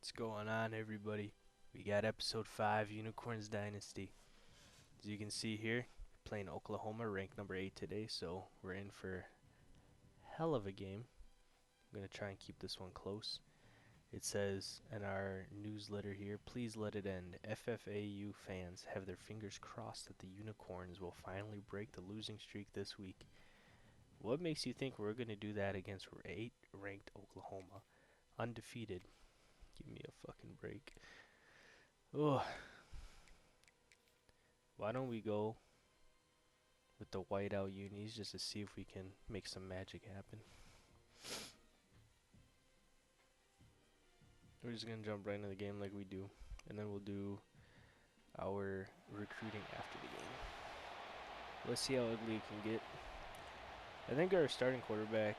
What's going on, everybody? We got episode 5, Unicorns Dynasty. As you can see here, playing Oklahoma, ranked number 8 today, so we're in for hell of a game. I'm going to try and keep this one close. It says in our newsletter here, please let it end. FFAU fans have their fingers crossed that the Unicorns will finally break the losing streak this week. What makes you think we're going to do that against 8th-ranked Oklahoma? Undefeated. Give me a fucking break. Ugh. Why don't we go with the whiteout unis just to see if we can make some magic happen. We're just going to jump right into the game like we do. And then we'll do our recruiting after the game. Let's see how ugly it can get. I think our starting quarterback,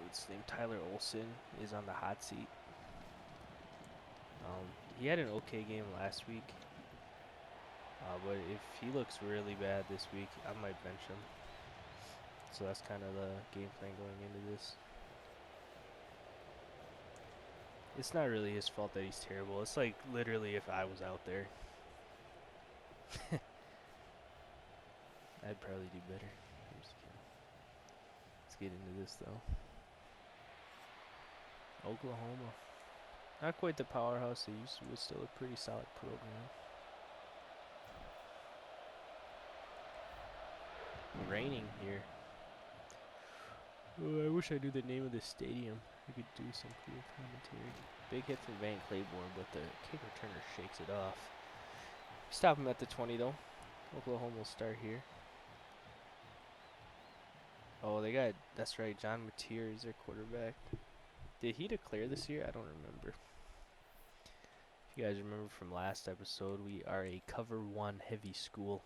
what's his name, Tyler Olson, is on the hot seat. He had an okay game last week. But if he looks really bad this week, I might bench him. So that's kind of the game plan going into this. It's not really his fault that he's terrible. It's like literally if I was out there. I'd probably do better. I'm just kidding. Let's get into this though. Oklahoma. Not quite the powerhouse they used to, but still a pretty solid program. Raining here. Oh, I wish I knew the name of this stadium. I could do some cool commentary. Big hit from Van Claiborne, but the kick returner shakes it off. Stop him at the 20 though. Oklahoma will start here. Oh, they got, that's right, John Mateer is their quarterback. Did he declare this year? I don't remember. If you guys remember from last episode, we are a cover 1 heavy school.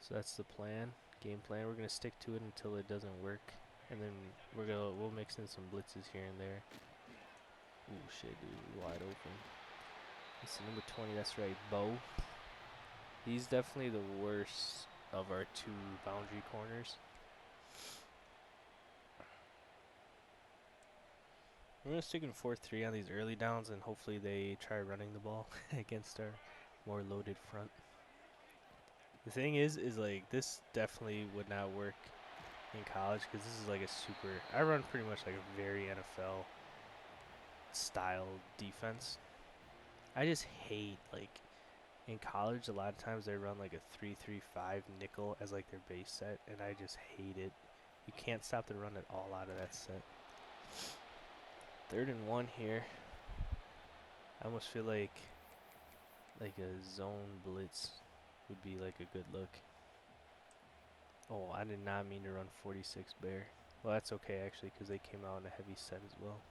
So that's the plan, game plan. We're gonna stick to it until it doesn't work, and then we'll mix in some blitzes here and there. Ooh, shit, dude, wide open. It's number 20. That's right, Bo. He's definitely the worst of our 2 boundary corners. We're gonna stick in 4-3 on these early downs, and hopefully they try running the ball against our more loaded front. The thing is like this definitely would not work in college because this is like a super. I run pretty much like a very NFL style defense. I just hate like in college a lot of times they run like a 3-3-5 nickel as like their base set, and I just hate it. You can't stop the run at all out of that set. 3rd and 1 here. I almost feel like a zone blitz would be like a good look. Oh, I did not mean to run 46 bear. Well, that's okay actually because they came out in a heavy set as well.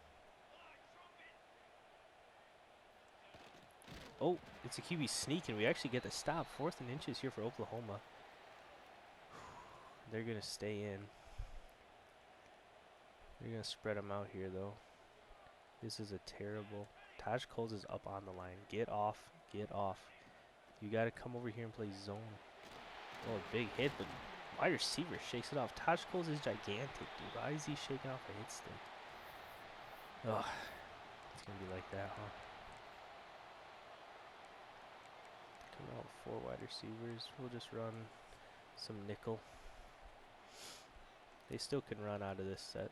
Oh, it's a QB sneak, and we actually get the stop. 4th and inches here for Oklahoma. They're going to stay in. They're going to spread them out here, though. This is a terrible. Taj Coles is up on the line. Get off. Get off. You got to come over here and play zone. Oh, big hit, but wide receiver shakes it off. Taj Coles is gigantic, dude. Why is he shaking off a hit stick? Oh, it's going to be like that, huh? Come out with 4 wide receivers. We'll just run some nickel. They still can run out of this set.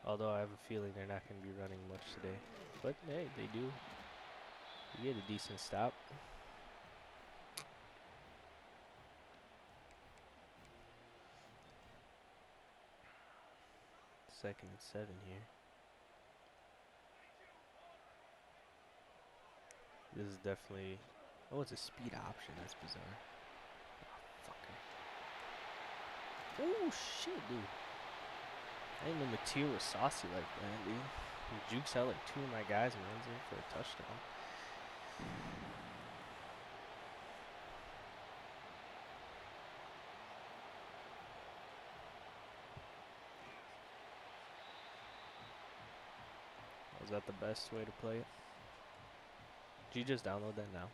Although I have a feeling they're not going to be running much today. But hey, they do. You get a decent stop. Second and 7 here. This is definitely. Oh, it's a speed option. That's bizarre. Oh, fucker. Oh, shit, dude. I didn't know Mateer was saucy like that, dude. He jukes out like 2 of my guys and runs in for a touchdown. Was that the best way to play it? Did you just download that now?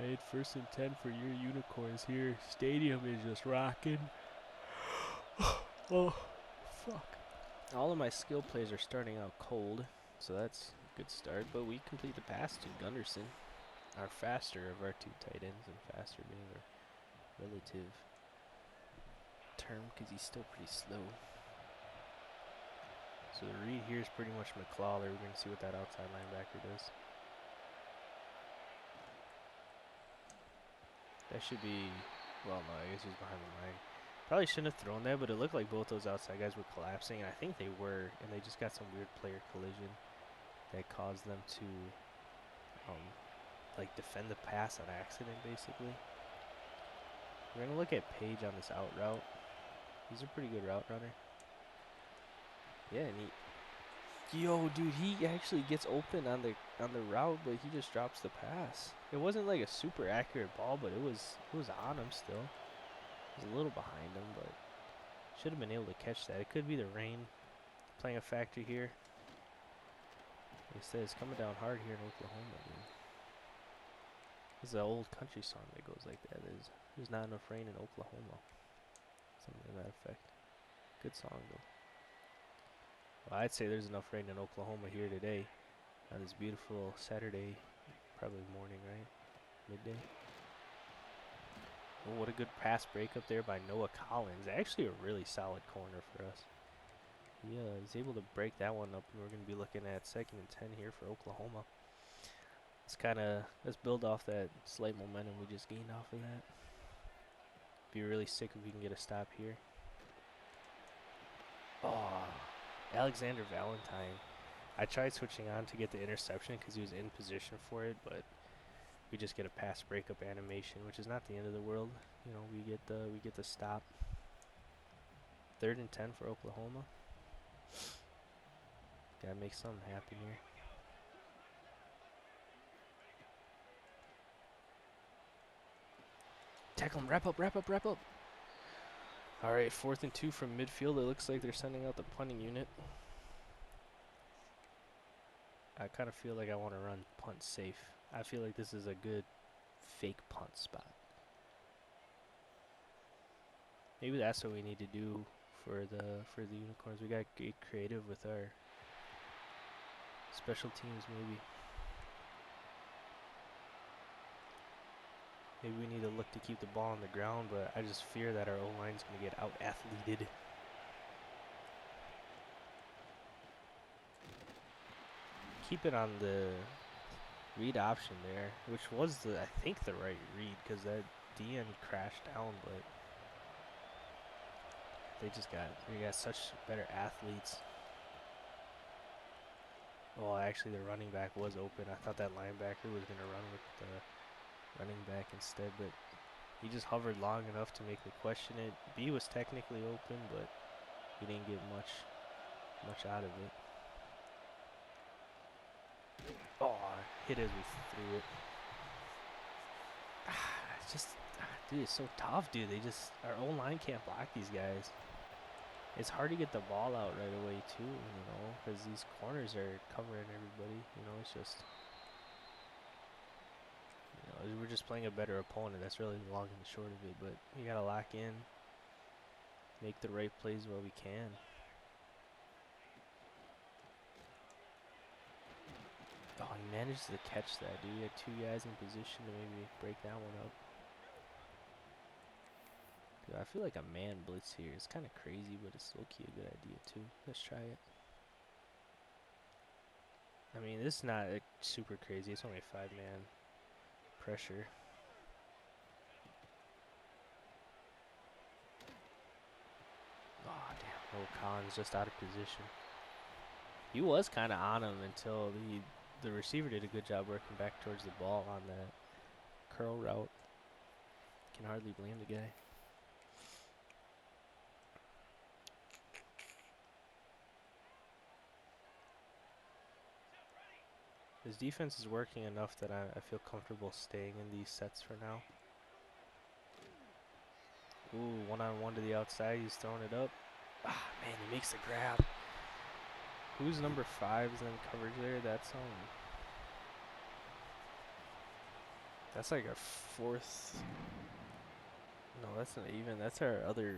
Alright, 1st and 10 for your Unicorns here. Stadium is just rocking. Oh, fuck. All of my skill plays are starting out cold, so that's a good start. But we complete the pass to Gunderson, our faster of our 2 tight ends, and faster being a relative term because he's still pretty slow. So the read here is pretty much McClawler. We're going to see what that outside linebacker does. That should be, well, no, I guess he's behind the line. Probably shouldn't have thrown that, but it looked like both those outside guys were collapsing, and I think they were, and they just got some weird player collision that caused them to, like, defend the pass on accident, basically. We're going to look at Page on this out route. He's a pretty good route runner. Yeah, and yo, dude, he actually gets open on the route, but he just drops the pass. It wasn't like a super accurate ball, but it was on him still. He was a little behind him, but should have been able to catch that. It could be the rain playing a factor here. Like I said, it's coming down hard here in Oklahoma, dude. This is an old country song that goes like that. There's not enough rain in Oklahoma. Something to that effect. Good song, though. Well, I'd say there's enough rain in Oklahoma here today on this beautiful Saturday, probably morning, right? Midday. Oh, what a good pass break up there by Noah Collins. Actually a really solid corner for us. Yeah, he's able to break that one up, and we're going to be looking at 2nd and 10 here for Oklahoma. Let's build off that slight momentum we just gained off of that. Be really sick if we can get a stop here. Oh, Alexander Valentine. I tried switching on to get the interception because he was in position for it, but we just get a pass breakup animation, which is not the end of the world. You know, we get the stop. 3rd and 10 for Oklahoma. Gotta make something happen here. Tackle him, wrap up. All right, 4th and 2 from midfield. It looks like they're sending out the punting unit. I kind of feel like I want to run punt safe. I feel like this is a good fake punt spot. Maybe that's what we need to do for the Unicorns. We got to get creative with our special teams, maybe. Maybe we need to look to keep the ball on the ground, but I just fear that our O-line's going to get out-athleted. Keep it on the read option there, which was I think the right read, because that DN crashed down, but we got such better athletes. Well, actually the running back was open. I thought that linebacker was going to run with the running back instead, but he just hovered long enough to make me question it. B was technically open, but he didn't get much out of it. Oh, hit as we threw it. Dude, it's so tough, dude. Our O-line can't block these guys. It's hard to get the ball out right away too, you know, because these corners are covering everybody. You know, it's just, you know, we're just playing a better opponent. That's really the long and the short of it. But we gotta lock in, make the right plays while we can. Oh, he managed to catch that, dude. He had 2 guys in position to maybe break that one up. Dude, I feel like a man blitz here. It's kind of crazy, but it's low-key a good idea, too. Let's try it. I mean, this is not super crazy. It's only a 5-man pressure. Oh, damn. Oh, Collins just out of position. He was kind of on him until the receiver did a good job working back towards the ball on that curl route. Can hardly blame the guy. His defense is working enough that I feel comfortable staying in these sets for now. Ooh, one-on-one to the outside. He's throwing it up. Ah, man, he makes the grab. Who's number 5's in coverage there? That's That's like our fourth. No, that's not even. That's our other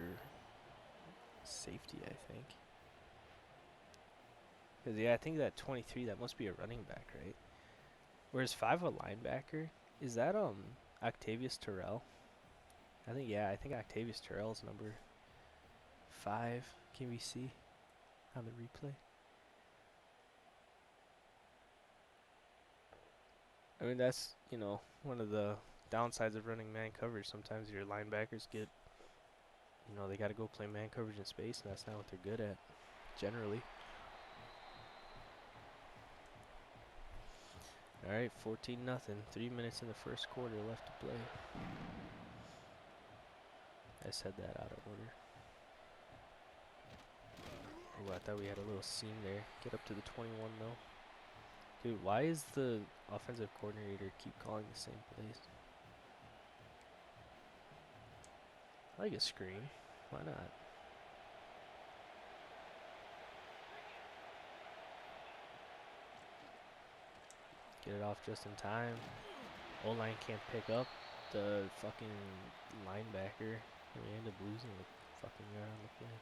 safety, I think. Cause yeah, I think that 23, that must be a running back, right? Whereas 5 a linebacker. Is that Octavius Terrell? I think yeah, I think Octavius Terrell's number 5. Can we see on the replay? I mean that's, you know, one of the downsides of running man coverage. Sometimes your linebackers get, you know, they got to go play man coverage in space, and that's not what they're good at generally. All right, 14-0. 3 minutes in the first quarter left to play. I said that out of order. Oh, I thought we had a little seam there. Get up to the 21 though. Dude, why is the offensive coordinator keep calling the same plays? I like a screen. Why not? Get it off just in time. O-line can't pick up the fucking linebacker. And we end up losing the fucking yard on the play.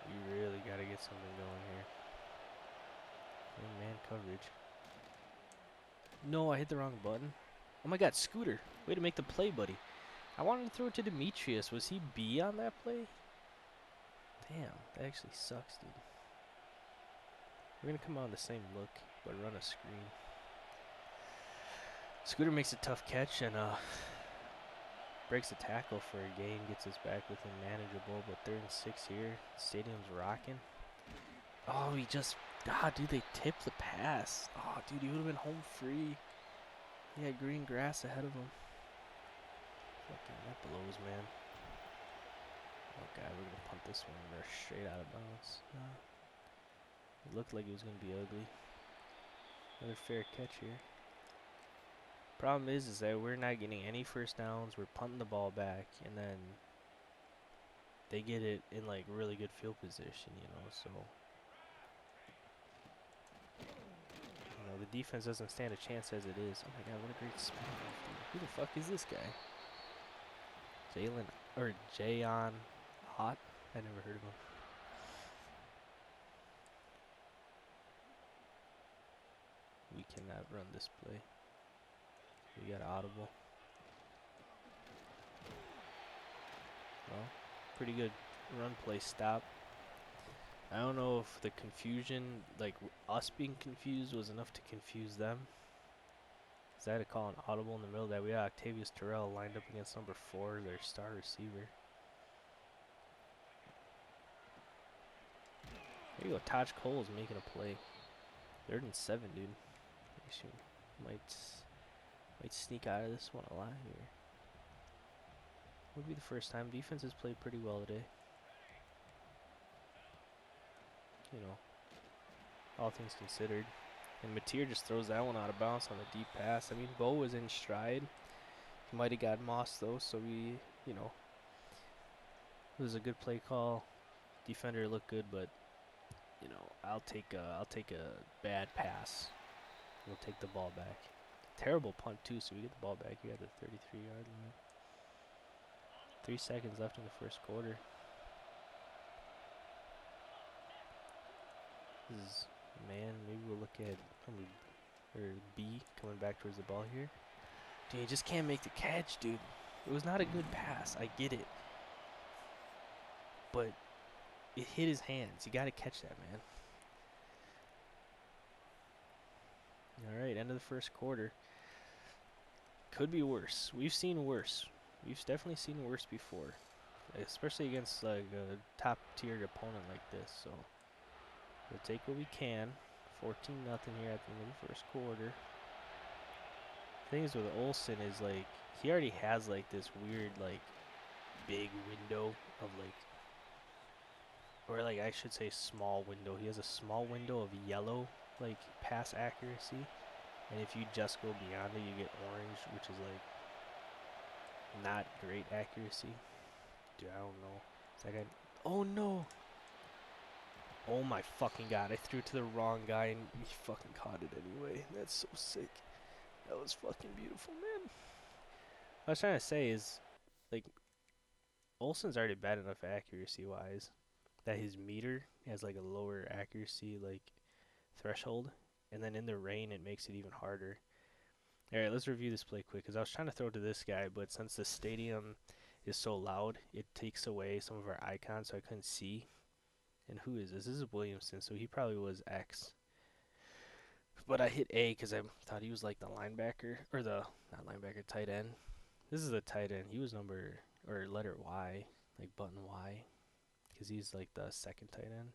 We really gotta get something going here. Man coverage. No, I hit the wrong button. Oh my god, Scooter. Way to make the play, buddy. I wanted to throw it to Demetrius. Was he B on that play? Damn, that actually sucks, dude. We're gonna come out in the same look, but run a screen. Scooter makes a tough catch and breaks a tackle for a gain, gets us back within manageable, but 3rd and 6 here. Stadium's rocking. Oh, he just, dude, they tipped the pass. Oh, dude, he would have been home free. He had green grass ahead of him. Fucking, that blows, man. Oh, God, we're gonna punt this one. They're straight out of bounds. It looked like it was gonna be ugly. Another fair catch here. Problem is that we're not getting any first downs. We're punting the ball back, and then they get it in like really good field position, you know. So, you know, the defense doesn't stand a chance as it is. Oh my God, what a great spin! Who the fuck is this guy? Jayon Hot? I never heard of him. We cannot run this play. We got audible. Well, pretty good run play stop. I don't know if the confusion, like us being confused, was enough to confuse them. Cause I had to call an audible in the middle of that. We had Octavius Terrell lined up against number 4, their star receiver. There you go, Taj Cole's making a play. 3rd and 7, dude. Might sneak out of this one alive here. Would be the first time. Defense has played pretty well today. You know, all things considered. And Mateer just throws that one out of bounds on a deep pass. I mean, Bo was in stride. He might have got Moss though, so we, you know, it was a good play call. Defender looked good, but you know, I'll take a bad pass. We'll take the ball back. Terrible punt too, so we get the ball back here at the 33-yard line. 3 seconds left in the first quarter. This is man. Maybe we'll look at B coming back towards the ball here. Dude, he just can't make the catch, dude. It was not a good pass. I get it, but it hit his hands. You got to catch that, man. All right, end of the first quarter. Could be worse. We've seen worse. We've definitely seen worse before, especially against like a top-tier opponent like this. So we'll take what we can. 14-0 here at the end of the first quarter. The thing is with Olsen is like he already has like this weird like big window of like, or like I should say small window. He has a small window of yellow like pass accuracy, and if you just go beyond it, you get orange, which is like not great accuracy. Dude, I don't know. It's like oh no. Oh my fucking god, I threw it to the wrong guy and he fucking caught it anyway. That's so sick. That was fucking beautiful, man. What I was trying to say is, like, Olsen's already bad enough accuracy-wise that his meter has, like, a lower accuracy, like, threshold. And then in the rain, it makes it even harder. Alright, let's review this play quick, because I was trying to throw it to this guy, but since the stadium is so loud, it takes away some of our icons, so I couldn't see. And who is this? This is Williamson, so he probably was X. But I hit A because I thought he was like the linebacker, or the, not linebacker, tight end. This is the tight end. He was number, or letter Y, like button Y, because he's like the second tight end.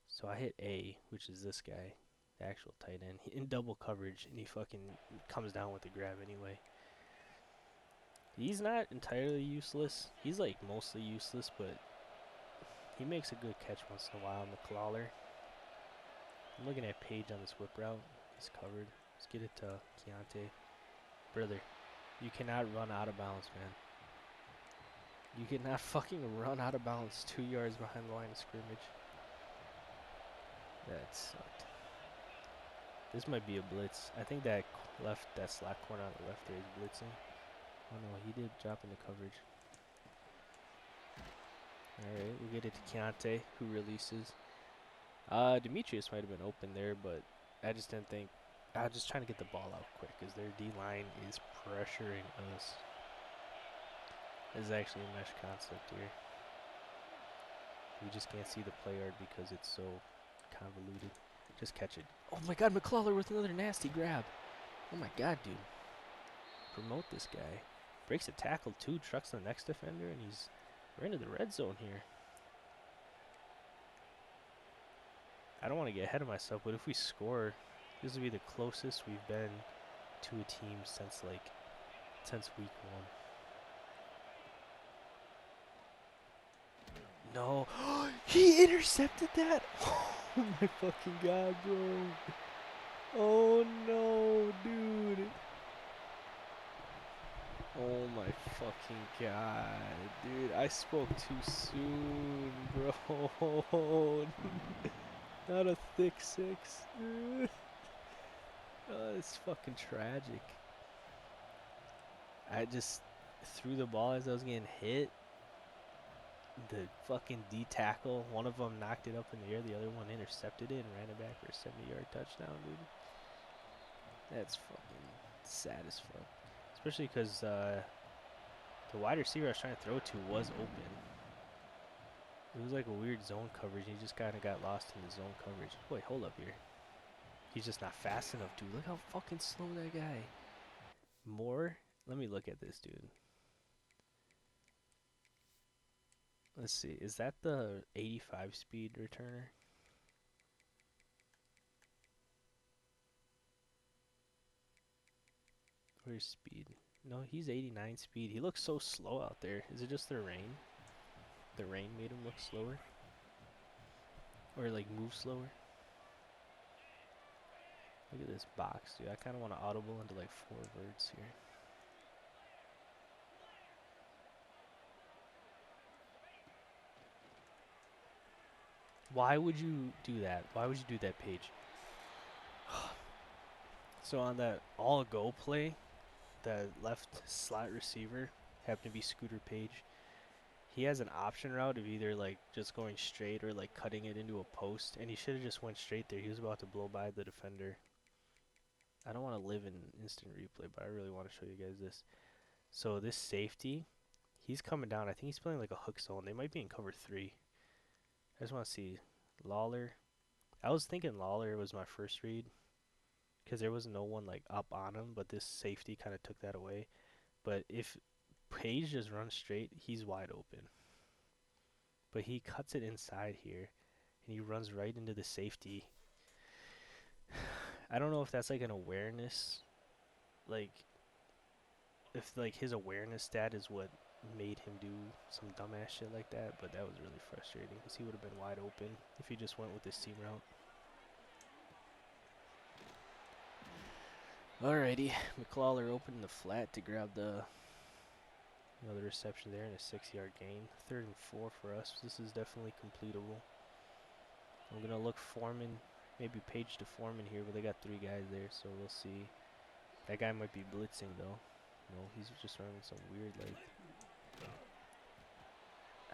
So I hit A, which is this guy, the actual tight end, in double coverage, and he fucking comes down with the grab anyway. He's not entirely useless. He's like mostly useless, but he makes a good catch once in a while, McClawler. I'm looking at Page on this whip route. He's covered. Let's get it to Keontae. Brother, you cannot run out of bounds, man. You cannot fucking run out of bounds 2 yards behind the line of scrimmage. That sucked. This might be a blitz. I think that slot corner on the left there is blitzing. Oh no, he did drop into coverage. Alright, we'll get it to Keontae, who releases. Demetrius might have been open there, but I just didn't think. I was just trying to get the ball out quick because their D-line is pressuring us. This is actually a mesh concept here. We just can't see the play yard because it's so convoluted. Just catch it. Oh my god, McClawler with another nasty grab. Oh my god, dude. Promote this guy. Breaks a tackle too, trucks the next defender, and we're into the red zone here. I don't want to get ahead of myself, but if we score, this will be the closest we've been to a team since week 1. No. He intercepted that? Oh my fucking god, bro. Oh no, dude. Oh my fucking god, dude. I spoke too soon, bro. Not a thick six, dude. Oh, it's fucking tragic. I just threw the ball as I was getting hit. The fucking D tackle, one of them knocked it up in the air, the other one intercepted it and ran it back for a 70-yard touchdown, dude. That's fucking sad as fuck. Especially because the wide receiver I was trying to throw to was open. It was like a weird zone coverage. He just kind of got lost in the zone coverage. Wait, hold up here. He's just not fast enough, dude. Look how fucking slow that guy. More? Let me look at this, dude. Let's see. Is that the 85 speed returner? Where's speed? No, he's 89 speed. He looks so slow out there. Is it just the rain? The rain made him look slower? Or like move slower? Look at this box, dude. I kind of want to audible into like 4 birds here. Why would you do that? Why would you do that, Paige? So on that all-go play, the left slot receiver happened to be Scooter Page. He has an option route of either like just going straight or like cutting it into a post, and he should have just went straight there. He was about to blow by the defender. I don't want to live in instant replay, but I really want to show you guys this. So this safety, he's coming down. I think he's playing like a hook zone. They might be in cover 3. I just want to see Lawler. I was thinking Lawler was my first read because there was no one like up on him, but this safety kind of took that away. But if Page just runs straight, he's wide open. But he cuts it inside here, and he runs right into the safety. I don't know if that's like an awareness, like if like his awareness stat is what made him do some dumbass shit like that, but that was really frustrating because he would have been wide open if he just went with this seam route. Alrighty, McClawler opened the flat to grab the reception there and a 6-yard gain. 3rd and 4 for us. This is definitely completable. I'm gonna look Foreman, maybe Page to Foreman here, but they got 3 guys there, so we'll see. That guy might be blitzing though. No, he's just running some weird like,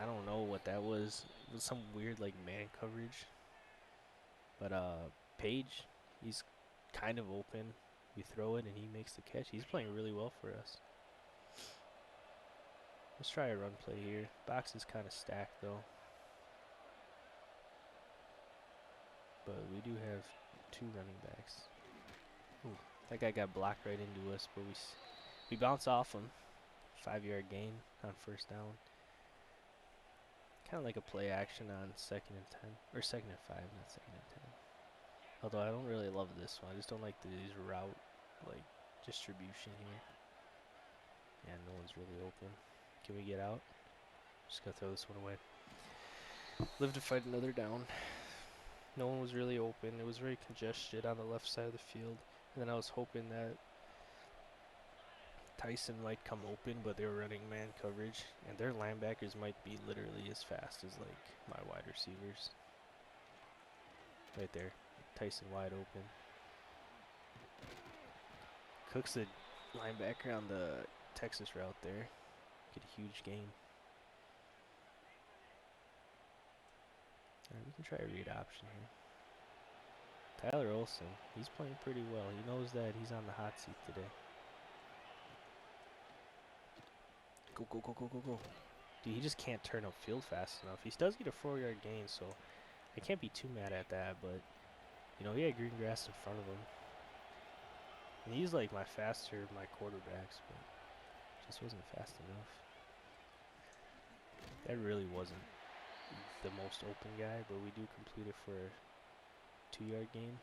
I don't know what that was. It was some weird like man coverage. But Page, he's kind of open. We throw it and he makes the catch. He's playing really well for us. Let's try a run play here. Box is kind of stacked though. But we do have 2 running backs. Ooh, that guy got blocked right into us, but we bounce off him. 5-yard gain on first down. Kind of like a play action on 2nd and 10. Or 2nd and 5, not 2nd and 10. Although I don't really love this one. I just don't like these route like distribution here. Yeah, no one's really open. Can we get out? Just gotta throw this one away. Live to fight another down. No one was really open. It was very congested on the left side of the field. And then I was hoping that Tyson might come open, but they were running man coverage. And their linebackers might be literally as fast as like my wide receivers. Right there. Tyson wide open. Cook's the linebacker on the Texas route there. Get a huge gain. Alright, we can try a read option here. Tyler Olsen, he's playing pretty well. He knows that he's on the hot seat today. Go, go, go, go, go, go. Dude, he just can't turn upfield fast enough. He does get a 4-yard gain, so I can't be too mad at that, but you know, he had green grass in front of him. And he's like my quarterbacks, but just wasn't fast enough. That really wasn't the most open guy, but we do complete it for a 2-yard gain.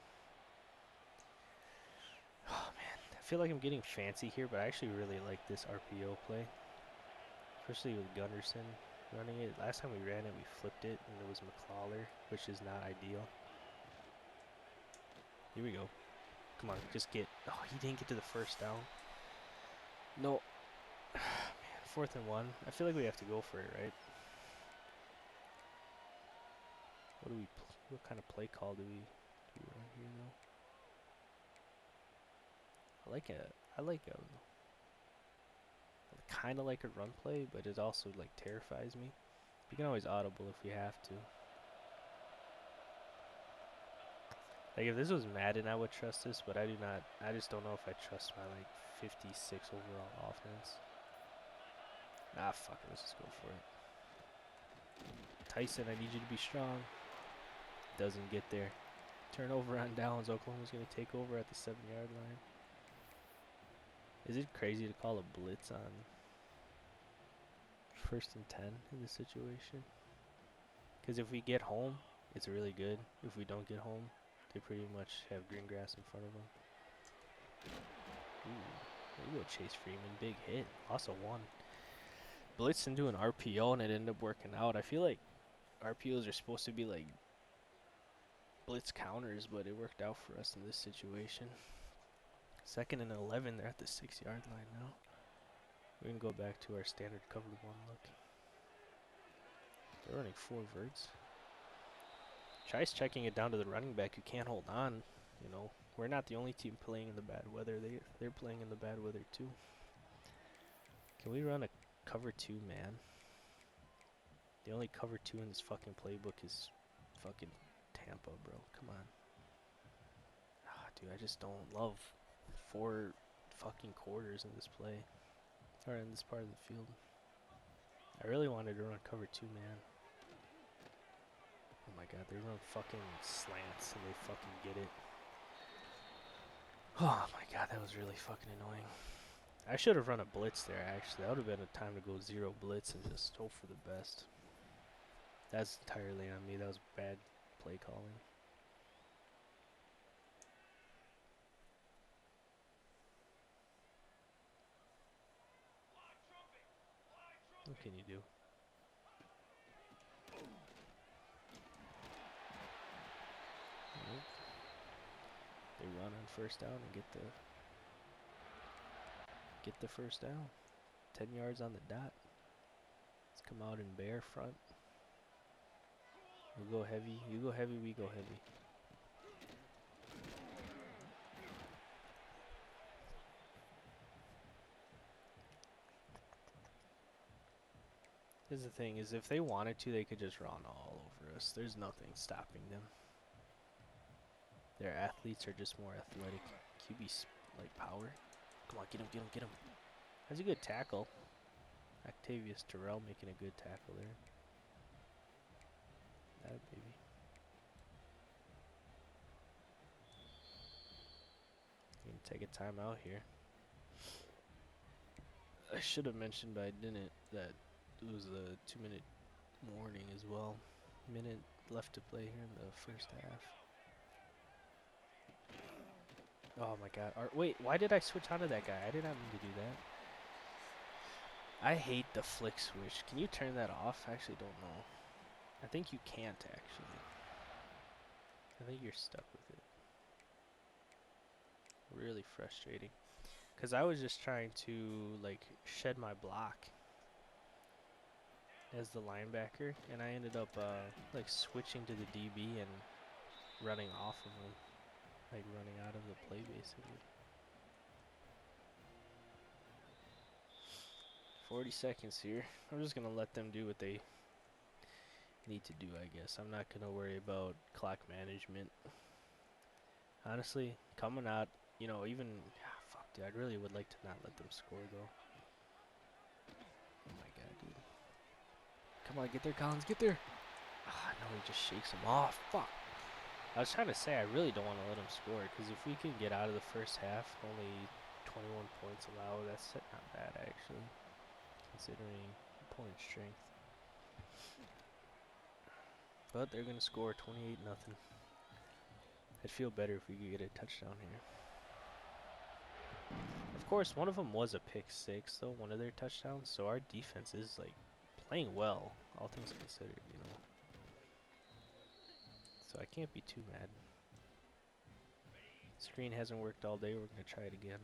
Oh man, I feel like I'm getting fancy here, but I actually really like this RPO play. Especially with Gunderson running it. Last time we ran it, we flipped it, and it was McClawler, which is not ideal. Here we go. Come on, just get... Oh, he didn't get to the first down. No. Man, 4th and 1. I feel like we have to go for it, right? What kind of play call do we run here, though? I kind of like a run play, but it also like terrifies me. You can always audible if you have to. Like if this was Madden, I would trust this, but I do not. I just don't know if I trust my like 56 overall offense. Ah, fuck it. Let's just go for it. Tyson, I need you to be strong. Doesn't get there. Turnover on downs. Oklahoma's going to take over at the 7-yard line. Is it crazy to call a blitz on 1st and 10 in this situation? Because if we get home, it's really good. If we don't get home, they pretty much have green grass in front of them. Ooh, there you go, Chase Freeman. Big hit. Loss of 1. Blitz into an RPO and it ended up working out. I feel like RPOs are supposed to be like blitz counters, but it worked out for us in this situation. 2nd and 11. They're at the 6-yard line now. We can go back to our standard covered 1 look. They're running 4 verts. Tries checking it down to the running back who can't hold on. You know, we're not the only team playing in the bad weather. They're playing in the bad weather too. Can we run a cover 2 man? The only cover 2 in this fucking playbook is fucking Tampa, bro. Come on. Ah, dude, I just don't love 4 fucking quarters in this play. Or in this part of the field. I really wanted to run cover 2 man. Oh my god, they run fucking slants and they fucking get it. Oh my god, that was really fucking annoying. I should have run a blitz there, actually. That would have been a time to go 0 blitz and just hope for the best. That's entirely on me. That was bad play calling. What can you do? Nope. They run on first down and get the first down. 10 yards on the dot. Let's come out in bear front. You go heavy, we go heavy. Here's the thing, is if they wanted to, they could just run all over us. There's nothing stopping them. Their athletes are just more athletic. QB, like, power. Come on, get him, get him, get him. That's a good tackle. Octavius Terrell making a good tackle there. That baby. You can take a timeout here. I should have mentioned, but I didn't, that it was a 2-minute warning as well. Minute left to play here in the first half. Oh my god. Wait, why did I switch onto that guy? I did not mean to do that. I hate the flick switch. Can you turn that off? I actually don't know. I think you can't actually. I think you're stuck with it. Really frustrating. Because I was just trying to, like, shed my block as the linebacker, and I ended up, like, switching to the DB and running off of him. Like, running out of the play, basically. 40 seconds here. I'm just going to let them do what they need to do, I guess. I'm not going to worry about clock management. Honestly, coming out, you know, even... fuck, dude, I really would like to not let them score, though. Oh, my God, dude. Come on, get there, Collins, get there. Ah, no, he just shakes him off. Fuck. I was trying to say, I really don't want to let him score, because if we can get out of the first half, only 21 points allowed, that's not bad, actually, considering opponent strength. But they're going to score 28-0. I'd feel better if we could get a touchdown here. Of course, one of them was a pick six, though, one of their touchdowns, so our defense is, like, playing well, all things considered, you know. So I can't be too mad. Screen hasn't worked all day, we're going to try it again.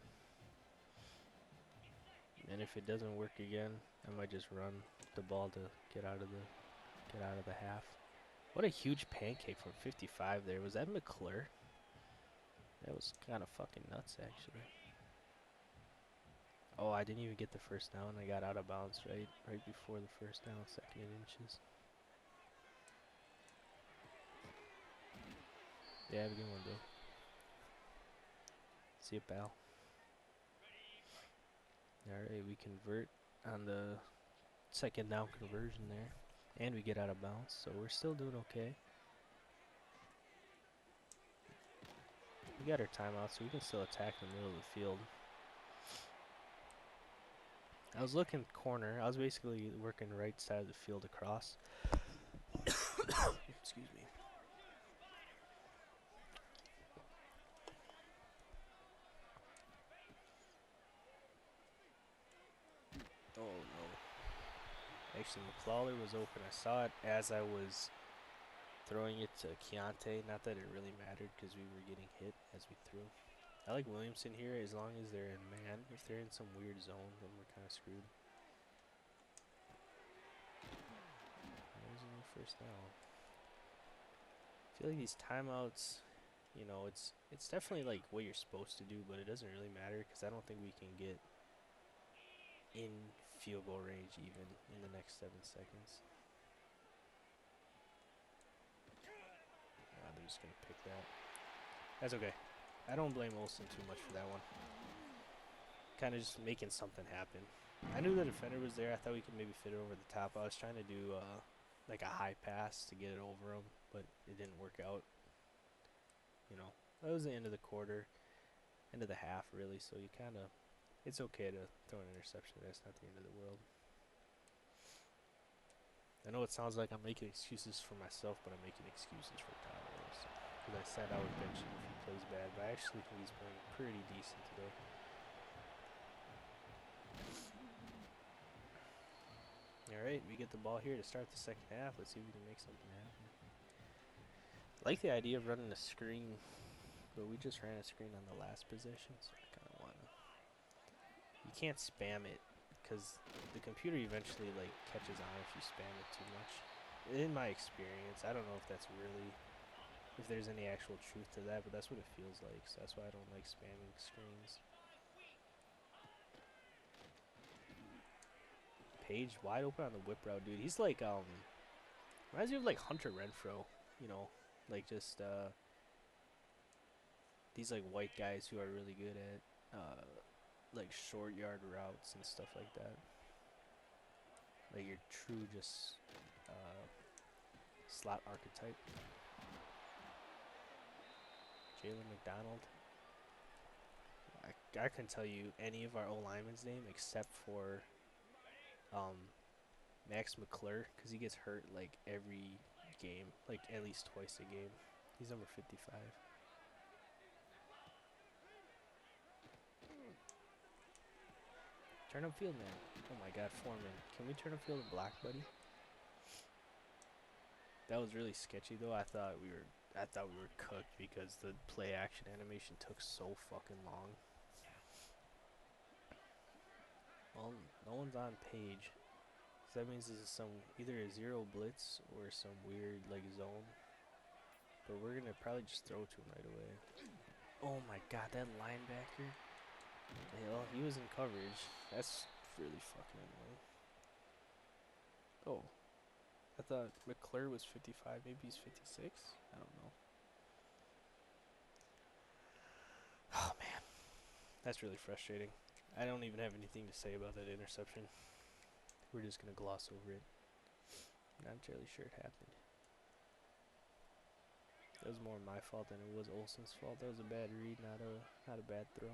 And if it doesn't work again, I might just run the ball to get out of the half. What a huge pancake from 55 there. Was that McClure? That was kind of fucking nuts, actually. Oh, I didn't even get the first down. I got out of bounds right before the first down, 2nd and inches. Yeah, have a good one, bro. See you, pal. Alright, we convert on the 2nd down conversion there. And we get out of bounds, so we're still doing okay. We got our timeout, so we can still attack the middle of the field. I was looking corner. I was basically working right side of the field across. Excuse me. Oh no. Actually, McClawler was open. I saw it as I was throwing it to Keontae. Not that it really mattered because we were getting hit as we threw. I like Williamson here as long as they're in man. If they're in some weird zone, then we're kind of screwed. There's a new first down. I feel like these timeouts, you know, it's definitely like what you're supposed to do, but it doesn't really matter because I don't think we can get in field goal range even in the next 7 seconds. They're just going to pick that. That's okay. I don't blame Olsen too much for that one. Kind of just making something happen. I knew the defender was there. I thought we could maybe fit it over the top. I was trying to do like a high pass to get it over him, but it didn't work out. You know, that was the end of the quarter, end of the half, really. So you kind of, it's okay to throw an interception. That's not the end of the world. I know it sounds like I'm making excuses for myself, but I'm making excuses for Tyler. Because I said I would bench him if he plays bad, but I actually think he's playing pretty decent today. Alright, we get the ball here to start the 2nd half. Let's see if we can make something happen. I like the idea of running a screen, but we just ran a screen on the last possession, so I kind of want to... You can't spam it, because the computer eventually like catches on if you spam it too much. In my experience, I don't know if that's really, if there's any actual truth to that, but that's what it feels like. So that's why I don't like spamming screens. Page wide open on the whip route, dude. He's like, reminds me of like Hunter Renfro, you know, like just these like white guys who are really good at like short yard routes and stuff like that. Like your true just slot archetype. Jalen McDonald. I can tell you any of our O linemen's name except for Max McClure, because he gets hurt like every game, like at least twice a game. He's number 55. Turn upfield, man. Oh my God, Foreman. Can we turn upfield and block, buddy? That was really sketchy though. I thought we were cooked because the play action animation took so fucking long. Well, no one's on page. So that means this is some either a zero blitz or some weird like zone. But we're gonna probably just throw to him right away. Oh my God, that linebacker. Hell, he was in coverage. That's really fucking annoying. Oh, I thought McClure was 55. Maybe he's 56. I don't know. Oh man, that's really frustrating. I don't even have anything to say about that interception. We're just gonna gloss over it. Not entirely sure it happened. That was more my fault than it was Olsen's fault. That was a bad read, not a bad throw.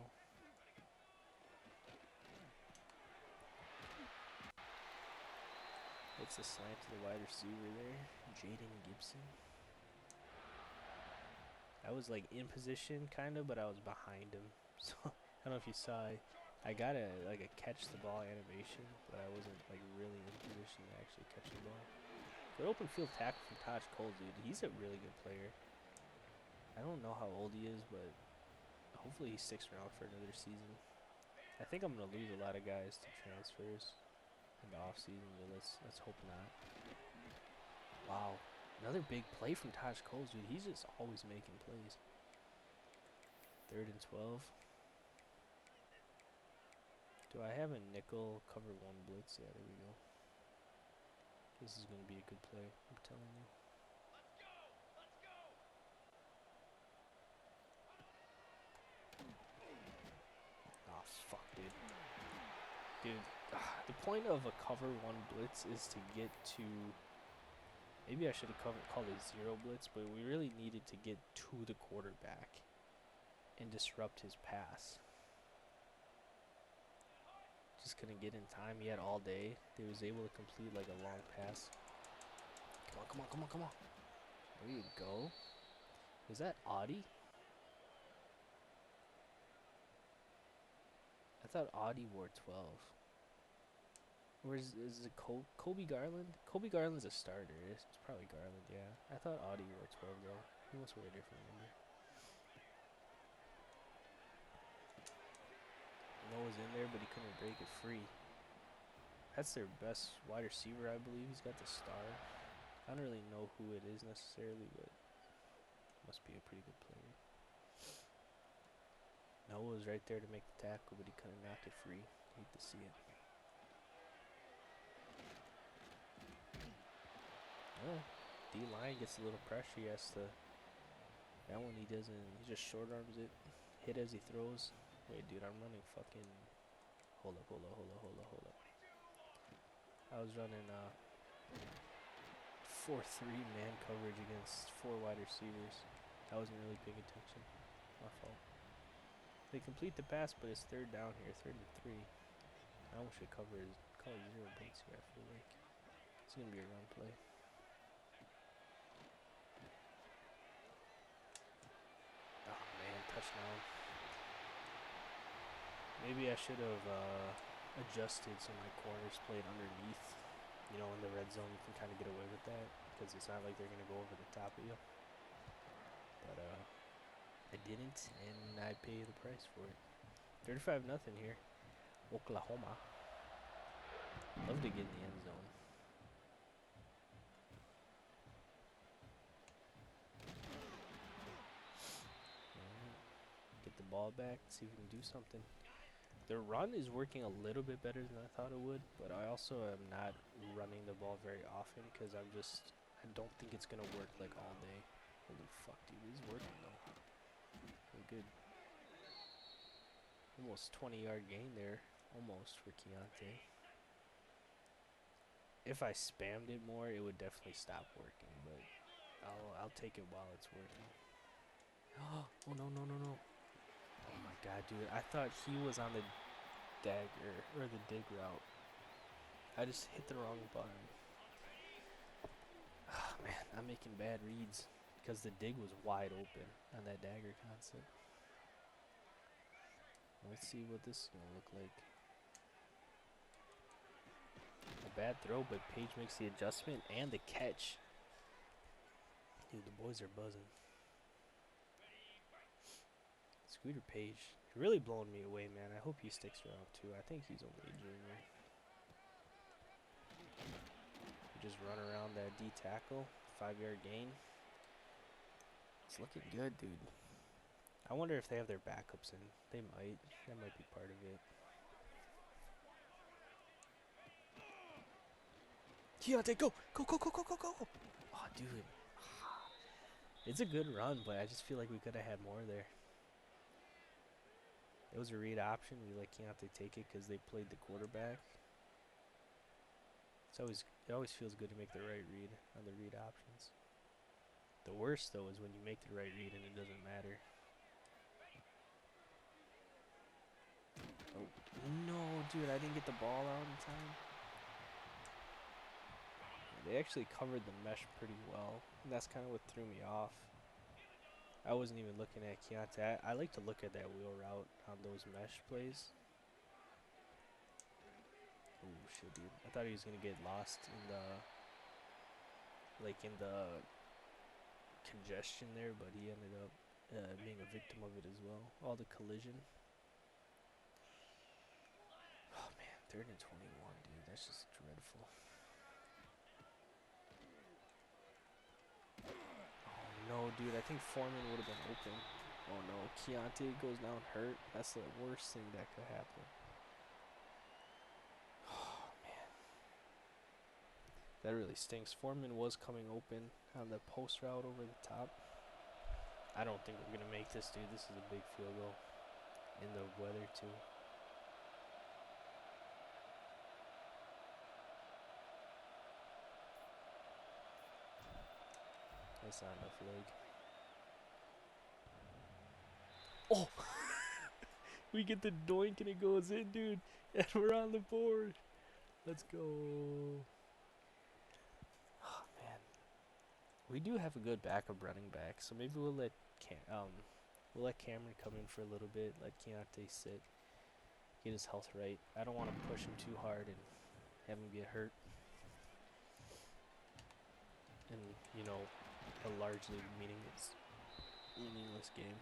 It's a slant to the wide receiver there, Jaden Gibson. I was like in position kind of, but I was behind him. So I don't know if you saw. I got a catch the ball animation, but I wasn't like really in position to actually catch the ball. Good open field tackle from Taj Cole, dude. He's a really good player. I don't know how old he is, but hopefully he sticks around for another season. I think I'm gonna lose a lot of guys to transfers in the off season, but let's hope not. Wow, another big play from Taj Cole, dude. He's just always making plays. 3rd and 12. Do I have a nickel cover one blitz? Yeah, there we go. This is gonna be a good play, I'm telling you. Oh fuck, dude. The point of a cover one blitz is to get to. Maybe I should have called it zero blitz, but we really needed to get to the quarterback and disrupt his pass. Just couldn't get in time. He had all day. He was able to complete like a long pass. Come on, come on, come on, come on. There you go. Was that Audie? I thought Audie wore 12. Or is it Kobe Garland? Kobe Garland's a starter. It's probably Garland, yeah. I thought Audie wore 12 though. He must wear a different number. Noah's in there, but he couldn't break it free. That's their best wide receiver, I believe. He's got the star. I don't really know who it is necessarily, but must be a pretty good player. Noah was right there to make the tackle, but he couldn't knock it free. Hate to see it. Oh, D-line gets a little pressure. He has to. That one he doesn't. He just short arms it. Hit as he throws. Wait, dude, I'm running fucking. Hold up. I was running 4-3 man coverage against 4 wide receivers. I wasn't really paying attention. My fault. They complete the pass, but it's 3rd down here, 3rd and 3. I almost should call it zero blitz here. I feel like it's gonna be a run play. Oh man, touchdown. Maybe I should have adjusted so my corners played underneath. You know, in the red zone, you can kind of get away with that because it's not like they're gonna go over the top of you. But I didn't, and I pay the price for it. 35-0 here. Oklahoma. Love to get in the end zone. ball back, see if we can do something. The run is working a little bit better than I thought it would, but I also am not running the ball very often because I don't think it's going to work like all day. Holy fuck, dude, it's working though. We're good. Almost 20-yard gain there, almost for Keontae. If I spammed it more, it would definitely stop working, but I'll take it while it's working. Oh no no no no. Oh my god, dude, I thought he was on the dagger or the dig route. I just hit the wrong button. Oh man, I'm making bad reads because the dig was wide open on that dagger concept. Let's see what this is gonna look like. A bad throw, but Page makes the adjustment and the catch. Dude, the boys are buzzing. Scooter Page, really blowing me away, man. I hope he sticks around too. I think he's only a junior. Just run around that D tackle, 5-yard gain. It's looking good, dude. I wonder if they have their backups in. They might. That might be part of it. Keontae, go! Go, go, go, go, go, go! Oh, dude. It's a good run, but I just feel like we could have had more there. It was a read option. We let Keontae take it because they played the quarterback. It always feels good to make the right read on the read options. The worst, though, is when you make the right read and it doesn't matter. Oh, no, dude, I didn't get the ball out in time. They actually covered the mesh pretty well, and that's kind of what threw me off. I wasn't even looking at Keontae. I like to look at that wheel route on those mesh plays. Oh shit, dude! I thought he was gonna get lost in the congestion there, but he ended up being a victim of it as well. All the collision. Oh man, 3rd and 21, dude. That's just dreadful. Oh no, dude. I think Foreman would have been open. Oh no, Keontae goes down hurt. That's the worst thing that could happen. That really stinks. Foreman was coming open on the post route over the top. I don't think we're going to make this, dude. This is a big field goal. In the weather, too. That's not enough leg. Oh! We get the doink and it goes in, dude. And we're on the board. Let's go. We do have a good backup running back, so maybe we'll let Cameron come in for a little bit, let Keontae sit, get his health right. I don't want to push him too hard and have him get hurt. And, you know, a largely meaningless game.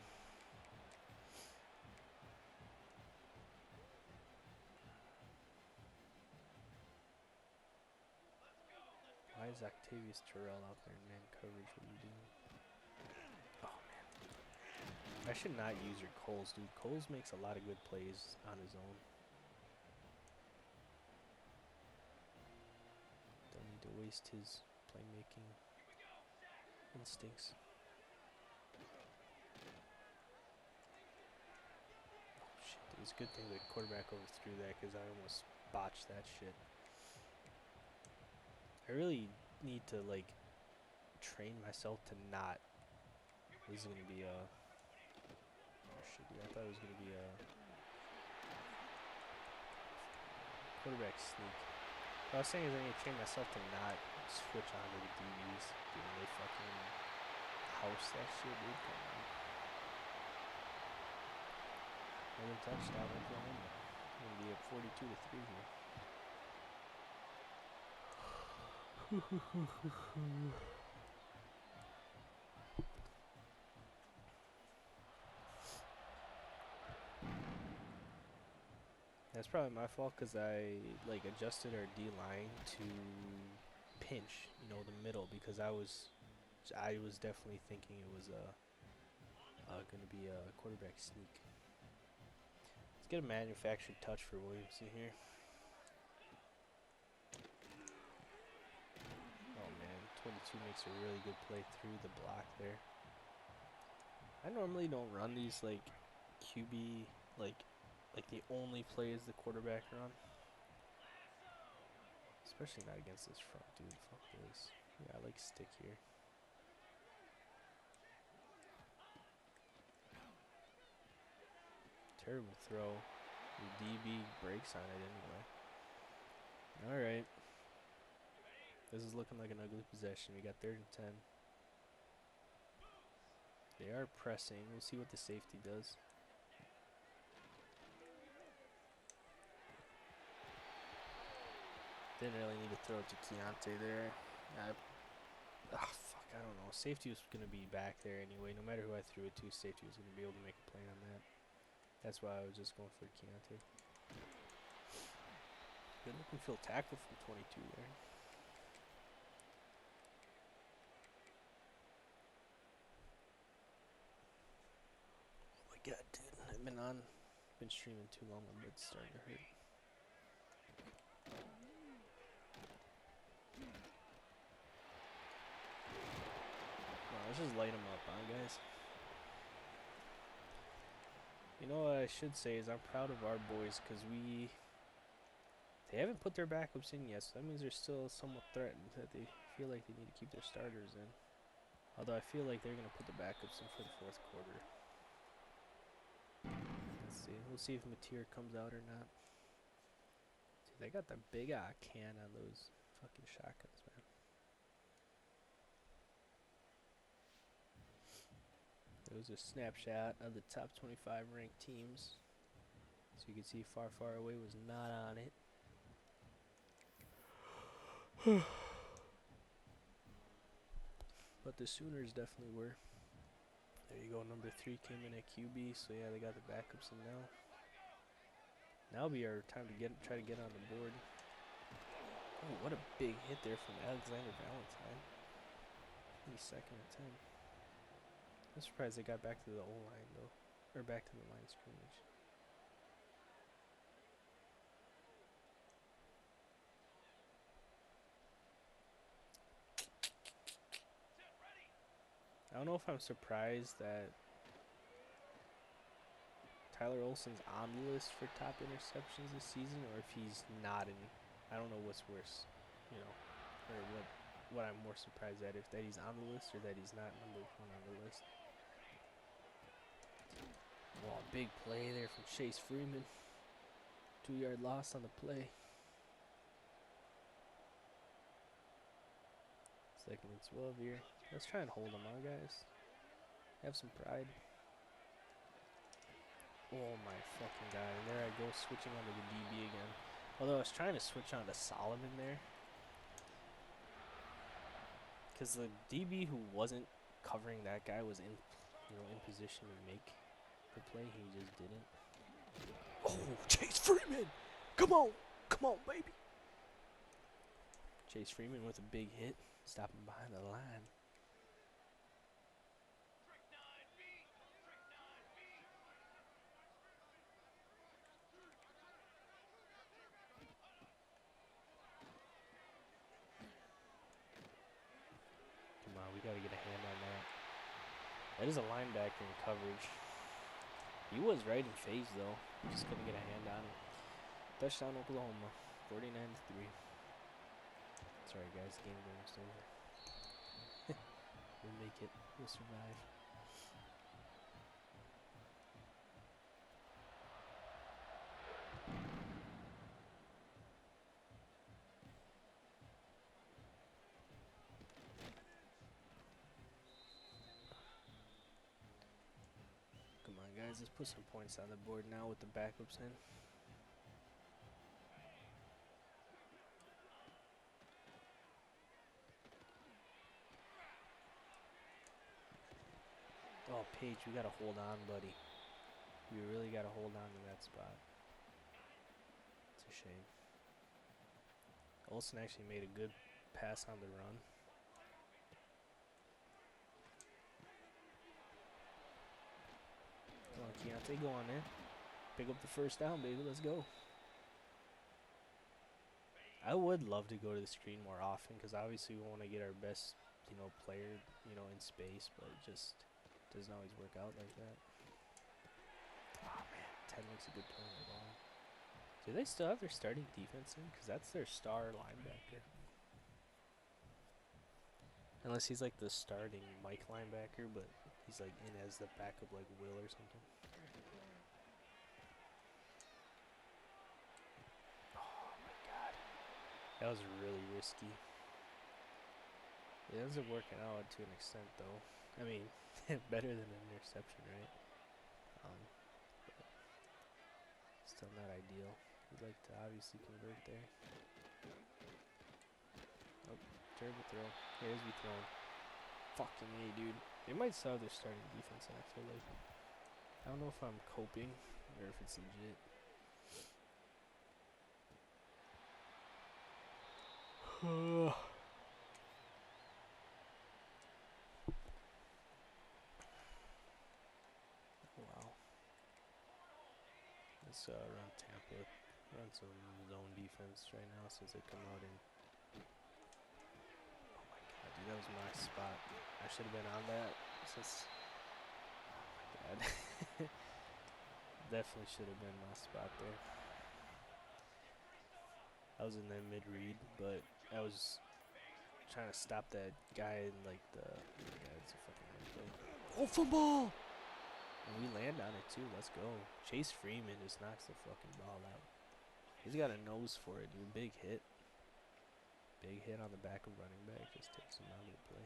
Why is Octavius Terrell out there in man coverage? What are you doing? Oh, man. I should not use your Coles, dude. Coles makes a lot of good plays on his own. Don't need to waste his playmaking instincts. Oh, shit. It's a good thing the quarterback overthrew that because I almost botched that shit. I really need to, like, train myself to not. This is going to be a. Oh, shit, dude. I thought it was going to be a quarterback sneak. What I was saying is I need to train myself to not switch on to the DBs. Dude, they fucking house that shit, dude. Come on. Another touchdown, Oklahoma. Going to be at 42-3 here. That's probably my fault because I adjusted our D line to pinch, you know, the middle, because I was definitely thinking it was going to be a quarterback sneak. Let's get a manufactured touch for Williamson here. Oh man, 22 makes a really good play through the block there. I normally don't run these like QB, like the only play is the quarterback run. Especially not against this front, dude. Fuck this. Yeah, I like stick here. Terrible throw. The DB breaks on it anyway. Alright. This is looking like an ugly possession. We got 3rd and 10. They are pressing. We'll see what the safety does. Didn't really need to throw it to Keontae there. Fuck, I don't know. Safety was going to be back there anyway. No matter who I threw it to, safety was going to be able to make a play on that. That's why I was just going for Keontae. Good looking field tackle from 22 there. Oh my god, dude. I've been streaming too long. My bed's starting to hurt. Let's just light them up, huh, guys? You know what I should say is I'm proud of our boys because they haven't put their backups in yet, so that means they're still somewhat threatened that they feel like they need to keep their starters in. Although I feel like they're going to put the backups in for the 4th quarter. Let's see. We'll see if Mateer comes out or not. Dude, they got the big can on those fucking shotguns, man. It was a snapshot of the top 25 ranked teams. So you can see Far Far Away was not on it. But the Sooners definitely were. There you go, number 3 came in at QB, so yeah, they got the backups in now. Now will be our time to try to get on the board. Oh, what a big hit there from Alexander Valentine. 22nd and 10. I'm surprised they got back to the O-line, though. Or back to the line of scrimmage. I don't know if I'm surprised that Tyler Olson's on the list for top interceptions this season, or if he's not in. I don't know what's worse, you know, or what I'm more surprised at, if that he's on the list or that he's not number 1 on the list. Wow, big play there from Chase Freeman. 2-yard loss on the play. 2nd and 12 here. Let's try and hold them on, guys. Have some pride. Oh my fucking god. And there I go, switching onto the DB again. Although I was trying to switch on to Solomon there. Because the DB who wasn't covering that guy was in position to make the play. He just didn't. Oh, Chase Freeman! Come on! Come on, baby! Chase Freeman with a big hit. Stopping behind the line. Come on, we gotta get a hand on that. That is a linebacker in coverage. He was right in phase though. Just couldn't get a hand on him. Touchdown Oklahoma. 49-3. Sorry guys, game's almost over. We'll make it. We'll survive. Come on guys, let's put some points on the board now with the backups in. Oh, Paige, we gotta hold on, buddy. We really gotta hold on to that spot. It's a shame. Olsen actually made a good pass on the run. Come on, Keontae, go on there. Pick up the first down, baby. Let's go. I would love to go to the screen more often because obviously we want to get our best, player, in space, but it just doesn't always work out like that. Oh, man. 10 makes a good play on the ball. Do they still have their starting defense in? Because that's their star linebacker. Unless he's like the starting Mike linebacker, but he's like in as the backup like Will or something. Oh my god. That was really risky. It ends up working out to an extent though. I mean, better than an interception, right? But still not ideal. He'd like to obviously convert there. Oh, terrible throw. Here's me throwing. Fucking A, dude. They might still have their starting defense, and I feel like I don't know if I'm coping or if it's legit. Oh, wow. Let's run Tampa. Run some zone defense right now since they come out in. Oh my god, dude, that was my spot. I should have been on that since. Oh my god. Definitely should have been my spot there. I was in that mid-read, but I was trying to stop that guy in like the. Oh my god, it's a fucking hard play. Oh, football! And we land on it too. Let's go. Chase Freeman just knocks the fucking ball out. He's got a nose for it, dude. Big hit. Big hit on the back of running back. Just takes him out of the play.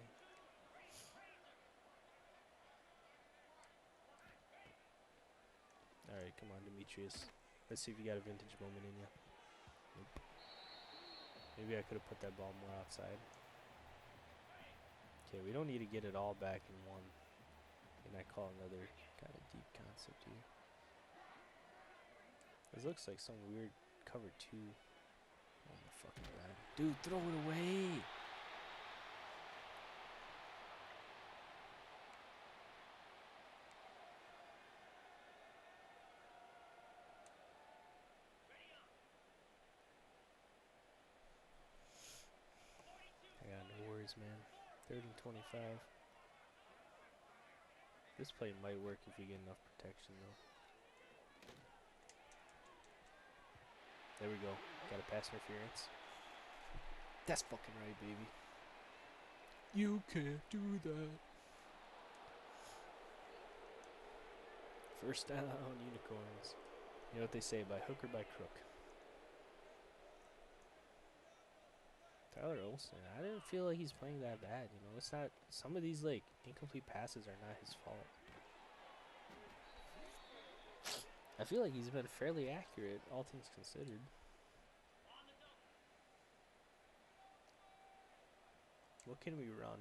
Alright, come on, Demetrius. Let's see if you got a vintage moment in you. Nope. Maybe I could have put that ball more outside. Okay, we don't need to get it all back in one. And I call another kind of deep concept here. This looks like some weird cover 2. Oh my fucking god. Dude, throw it away! I got no worries, man. 3rd and 25. This play might work if you get enough protection, though. There we go. Got a pass interference. That's fucking right, baby. You can't do that. First down, unicorns. You know what they say, by hook or by crook. Tyler Olsen, I didn't feel like he's playing that bad, it's not, some of these, like, incomplete passes are not his fault. I feel like he's been fairly accurate, all things considered. What can we run?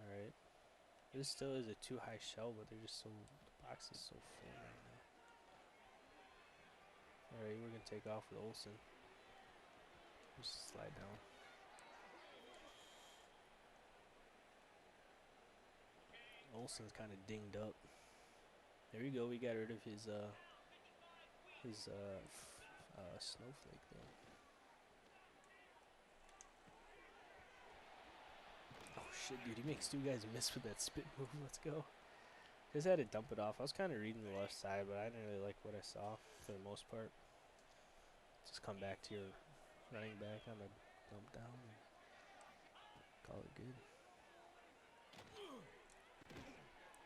Alright. This still is a too high shell, but they're just so, the box is so full right now. Alright, we're gonna take off with Olsen. Just slide down. Olsen's kind of dinged up. There we go. We got rid of his snowflake though. Oh shit, dude! He makes 2 guys miss with that spit move. Let's go. Just had to dump it off. I was kind of reading the left side, but I didn't really like what I saw for the most part. Just come back to your running back on the dump down and call it good.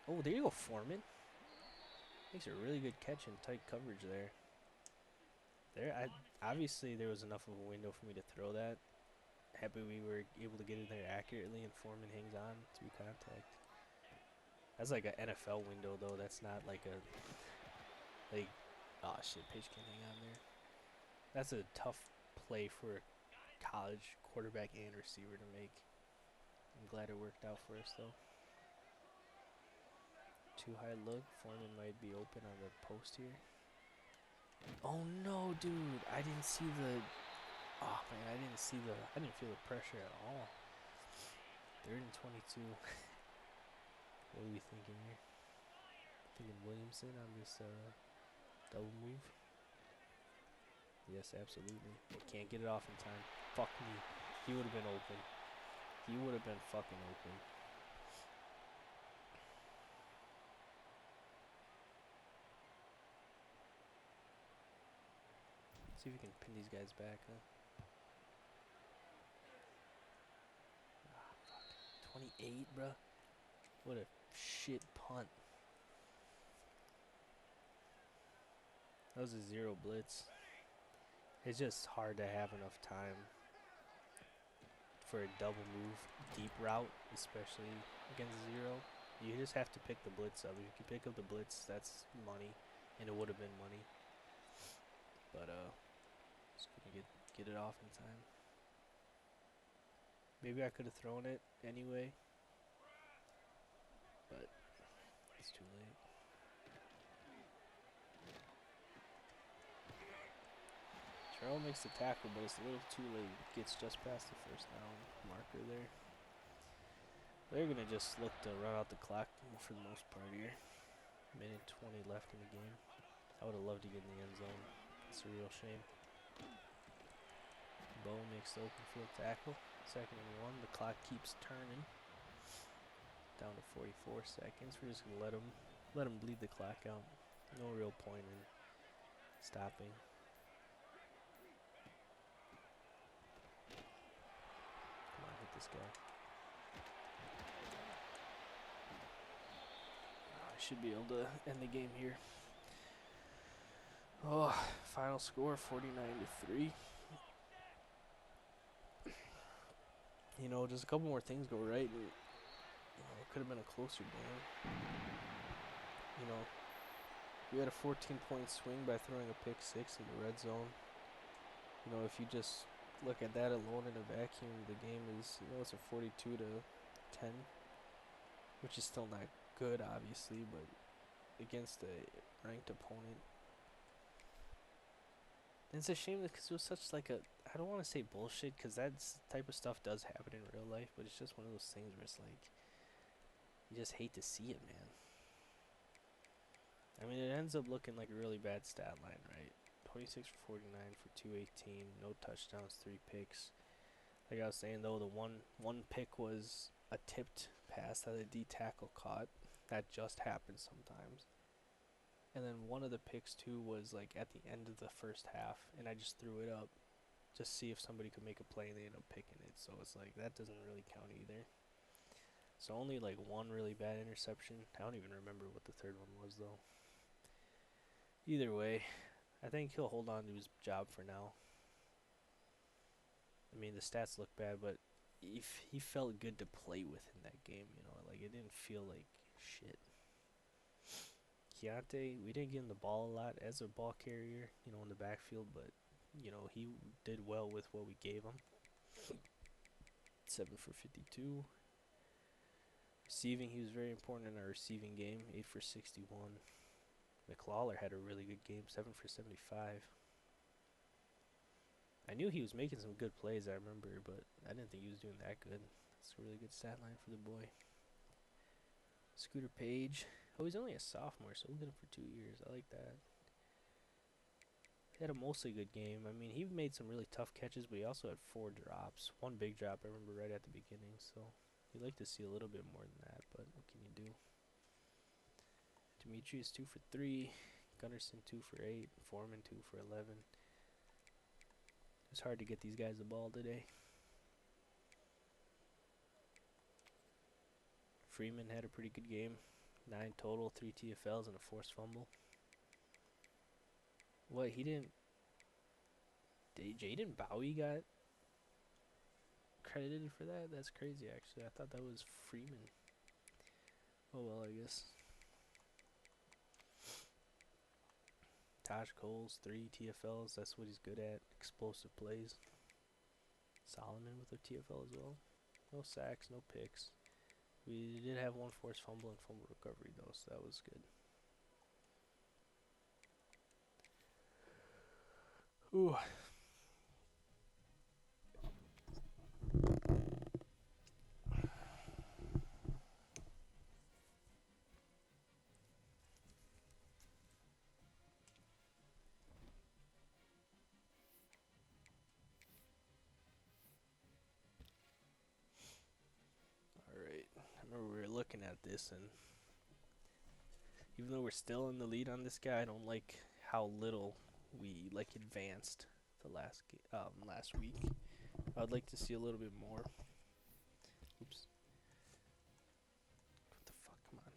Oh, there you go, Foreman. Makes a really good catch in tight coverage there. Obviously there was enough of a window for me to throw that. Happy we were able to get in there accurately, and Foreman hangs on through contact. That's like an NFL window though. That's not like a oh shit, Paige can't hang on there. That's a tough play for a college quarterback and receiver to make. I'm glad it worked out for us though. Too high look. Foreman might be open on the post here. Oh no, dude! I didn't see the. Oh man, I didn't feel the pressure at all. 3rd and 22. What are we thinking here? Thinking Williamson on this double move. Yes, absolutely. Can't get it off in time. Fuck me. He would have been open. He would have been fucking open. See if we can pin these guys back, huh? Ah, fuck. 28, bruh. What a shit punt. That was a 0 blitz. It's just hard to have enough time for a double move, deep route, especially against 0. You just have to pick the blitz up. If you can pick up the blitz, that's money, and it would have been money. But just gonna get it off in time. Maybe I could have thrown it anyway, but it's too late. Terrell makes the tackle, but it's a little too late. Gets just past the first down marker there. They're going to just look to run out the clock for the most part here. Minute 20 left in the game. I would have loved to get in the end zone. It's a real shame. Bo makes the open field tackle. 2nd and 1. The clock keeps turning. Down to 44 seconds. We're just going to let him bleed the clock out. No real point in stopping. Come on, hit this guy. I should be able to end the game here. Oh, final score 49-3. You know, just a couple more things go right, and it could have been a closer game. You know, we had a 14-point swing by throwing a pick 6 in the red zone. You know, if you just look at that alone in a vacuum, the game is, it's a 42-10, which is still not good, obviously, but against a ranked opponent. And it's a shame because it was such like a, I don't want to say bullshit, because that type of stuff does happen in real life, but it's just one of those things where it's like, you just hate to see it, man. I mean, it ends up looking like a really bad stat line, right? 26 for 49 for 218, no touchdowns, 3 picks. Like I was saying, though, the one pick was a tipped pass that a D tackle caught. That just happens sometimes. And then one of the picks, too, was like at the end of the first half, and I just threw it up just see if somebody could make a play, and they end up picking it. So it's like, that doesn't really count either. So only like one really bad interception. I don't even remember what the third one was, though. Either way, I think he'll hold on to his job for now. I mean, the stats look bad, but he felt good to play with in that game, like it didn't feel like shit. Keontae, we didn't give him the ball a lot as a ball carrier, in the backfield, but, he did well with what we gave him. 7 for 52. Receiving, he was very important in our receiving game, 8 for 61. McLawler had a really good game, 7 for 75. I knew he was making some good plays, I remember, but I didn't think he was doing that good. That's a really good stat line for the boy. Scooter Page. Oh, he's only a sophomore, so we'll get him for 2 years. I like that. He had a mostly good game. I mean, he made some really tough catches, but he also had 4 drops. One big drop, I remember, right at the beginning, so you'd like to see a little bit more than that, but what can you do? Demetrius 2 for 3. Gunnarsson 2 for 8. Foreman 2 for 11. It was hard to get these guys the ball today. Freeman had a pretty good game. 9 total, 3 TFLs, and a forced fumble. What, he didn't... Jaden Bowie got credited for that? That's crazy, actually. I thought that was Freeman. Oh, well, I guess. Taj Coles, 3 TFLs. That's what he's good at. Explosive plays. Solomon with a TFL as well. No sacks, no picks. We did have 1 forced fumble and fumble recovery, though, so that was good. Ooh. looking at this, and even though we're still in the lead on this guy, I don't like how little we like advanced the last week. I'd like to see a little bit more. Oops. What the fuck? Come on.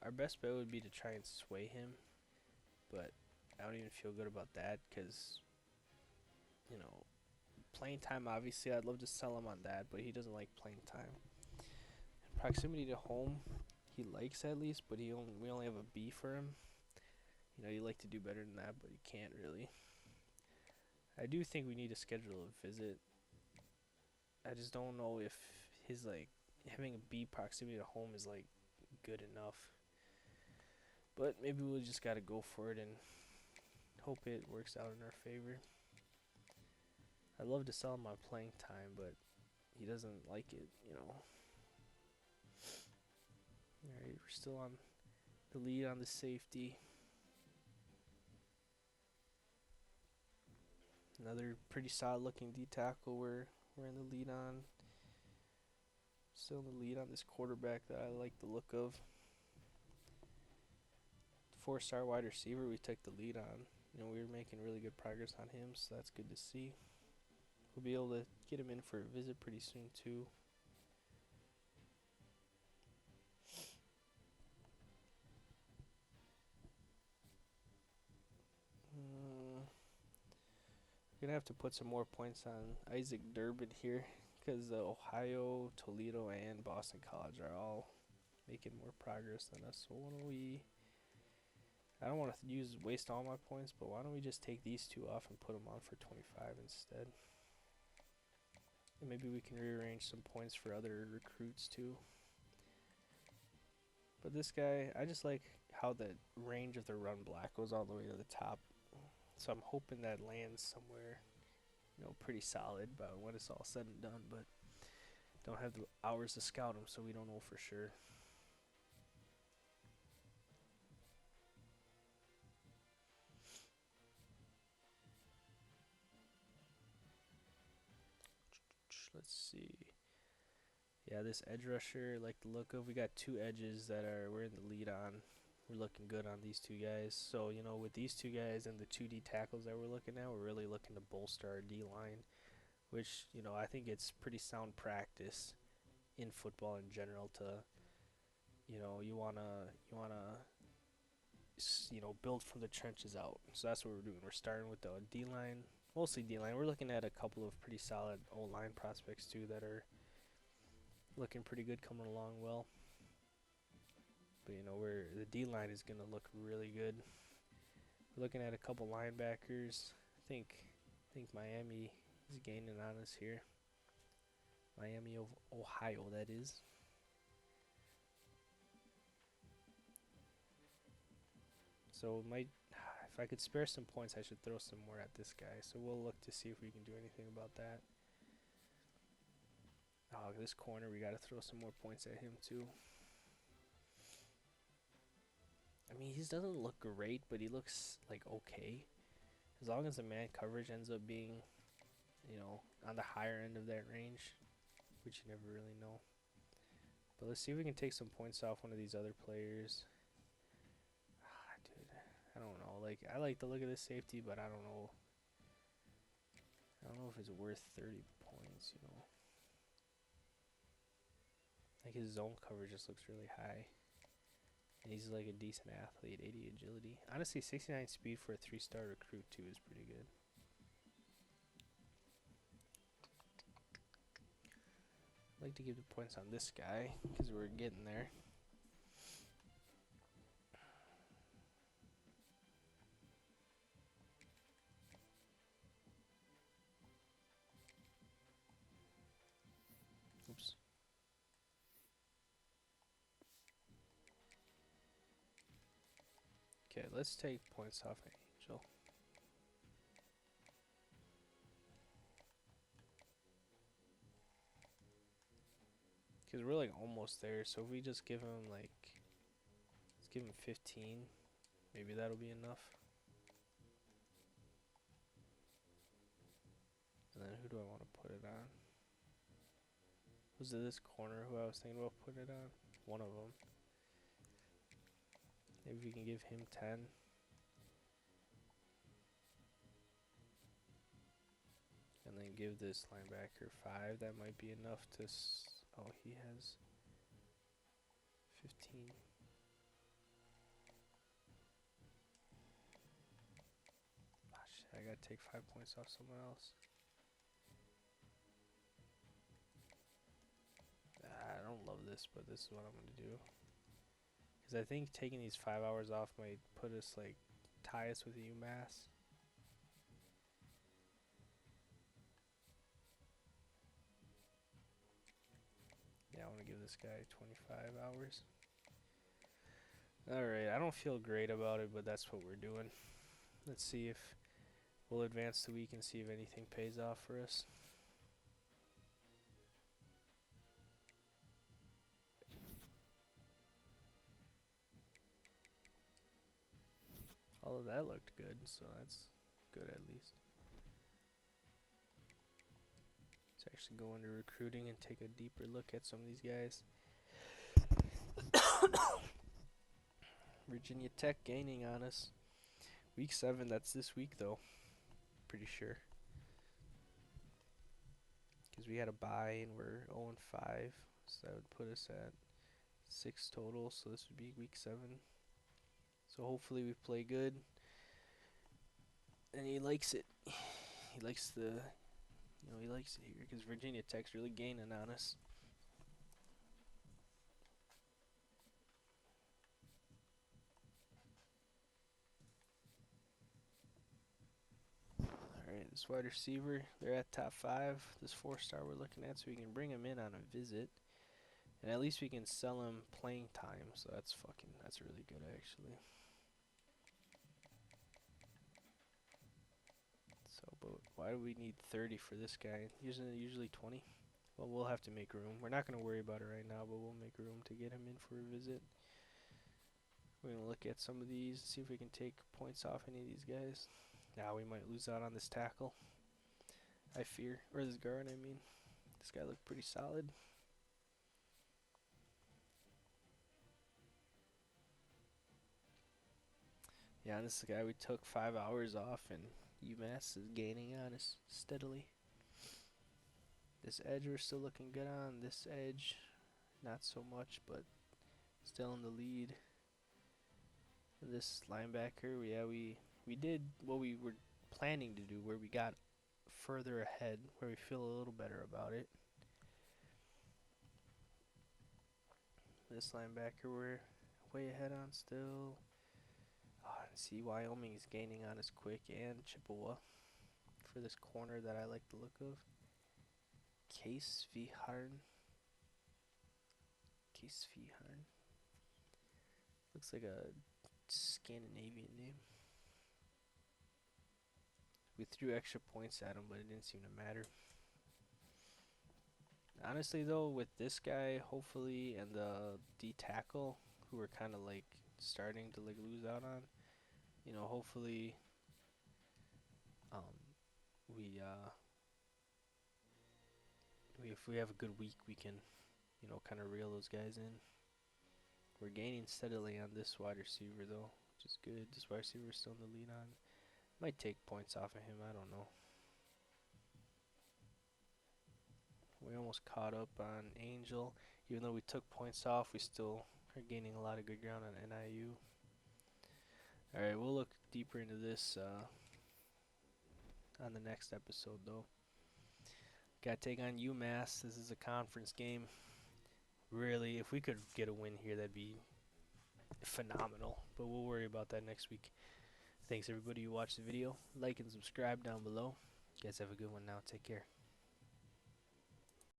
Our best bet would be to try and sway him, but I don't even feel good about that because, you know, playing time, obviously, I'd love to sell him on that, but he doesn't like playing time. Proximity to home, he likes at least, but we only have a B for him. You know, you like to do better than that, but you can't really. I do think we need to schedule a visit. I just don't know if his, like, having a B proximity to home is, like, good enough. But maybe we'll just gotta go for it and hope it works out in our favor. I'd love to sell him on playing time, but he doesn't like it, you know. Alright, we're still on the lead on the safety. Another pretty solid looking D tackle we're in the lead on. Still in the lead on this quarterback that I like the look of. 4-star wide receiver we took the lead on. You know, we were making really good progress on him, so that's good to see. We'll be able to get him in for a visit pretty soon too. We're gonna have to put some more points on Isaac Durbin here because Ohio, Toledo, and Boston College are all making more progress than us. So why don't we? I don't want to waste all my points, but why don't we just take these two off and put them on for 25 instead? And maybe we can rearrange some points for other recruits too. But this guy, I just like how the range of the run block goes all the way to the top. So I'm hoping that lands somewhere, you know, pretty solid by when it's all said and done. But don't have the hours to scout him, so we don't know for sure. Let's see. Yeah, this edge rusher, like the look of. We got two edges that we're in the lead on. We're looking good on these two guys. So, you know, with these two guys and the 2D tackles that we're looking at, we're really looking to bolster our D-line, which, you know, I think it's pretty sound practice in football in general to, you know, you want to, you know, build from the trenches out. So that's what we're doing. We're starting with the D-line, mostly D-line. We're looking at a couple of pretty solid O-line prospects, too, that are looking pretty good, coming along well. But, you know, the D-line is going to look really good. We're looking at a couple linebackers. I think Miami is gaining on us here. Miami of Ohio, that is. So if I could spare some points, I should throw some more at this guy. So we'll look to see if we can do anything about that. Oh, this corner, we got to throw some more points at him too. I mean, he doesn't look great, but he looks like okay. As long as the man coverage ends up being, you know, on the higher end of that range, which you never really know. But let's see if we can take some points off one of these other players. Dude, I don't know. Like, I like the look of this safety, but I don't know. I don't know if it's worth 30 points, you know. Like, his zone coverage just looks really high. And he's like a decent athlete, 80 agility. Honestly, 69 speed for a 3-star recruit too is pretty good. I'd like to give the points on this guy because we're getting there. Oops. Okay, let's take points off Angel. Because we're like almost there, so if we just give him like, let's give him 15, maybe that'll be enough. And then who do I want to put it on? Was it this corner who I was thinking about putting it on? One of them. Maybe we can give him 10. And then give this linebacker 5. That might be enough to... oh, he has 15. Ah, shit, I gotta take 5 points off someone else. I don't love this, but this is what I'm gonna do. Because I think taking these 5 hours off might put us, like, tie us with UMass. Yeah, I want to give this guy 25 hours. Alright, I don't feel great about it, but that's what we're doing. Let's see if we'll advance the week and see if anything pays off for us. All of that looked good, so that's good at least. Let's actually go into recruiting and take a deeper look at some of these guys. Virginia Tech gaining on us. Week 7, that's this week though. Pretty sure. Because we had a bye and we're 0-5. So that would put us at 6 total. So this would be week 7. So hopefully we play good. And he likes it. He likes the... he likes it here. Because Virginia Tech's really gaining on us. Alright, this wide receiver, they're at top 5. This 4-star we're looking at, so we can bring him in on a visit. And at least we can sell him playing time, so that's really good actually. So, but why do we need 30 for this guy? Usually 20. Well, we'll have to make room. We're not going to worry about it right now, but we'll make room to get him in for a visit. We're going to look at some of these, see if we can take points off any of these guys. Now we might lose out on this tackle, I fear. Or this guard, I mean. This guy looked pretty solid. Yeah, this is the guy we took 5 hours off, and UMass is gaining on us steadily. This edge we're still looking good on. This edge, not so much, but still in the lead. This linebacker, yeah, we did what we were planning to do, where we got further ahead, where we feel a little better about it. This linebacker we're way ahead on still. Oh, and see, Wyoming is gaining on us quick, and Chippewa for this corner that I like the look of. Case V. Harn. Case V. Harn. Looks like a Scandinavian name. We threw extra points at him, but it didn't seem to matter. Honestly, though, with this guy, hopefully, and the D tackle, who we're kind of like starting to like lose out on, hopefully, if we have a good week, we can, kind of reel those guys in. We're gaining steadily on this wide receiver, though, which is good. This wide receiver is still in the lead on. Might take points off of him, I don't know. We almost caught up on Angel. Even though we took points off, we still are gaining a lot of good ground on NIU. Alright, we'll look deeper into this on the next episode, though. Got to take on UMass. This is a conference game. Really, if we could get a win here, that'd be phenomenal. But we'll worry about that next week. Thanks, everybody who watched the video. Like and subscribe down below. You guys have a good one now. Take care.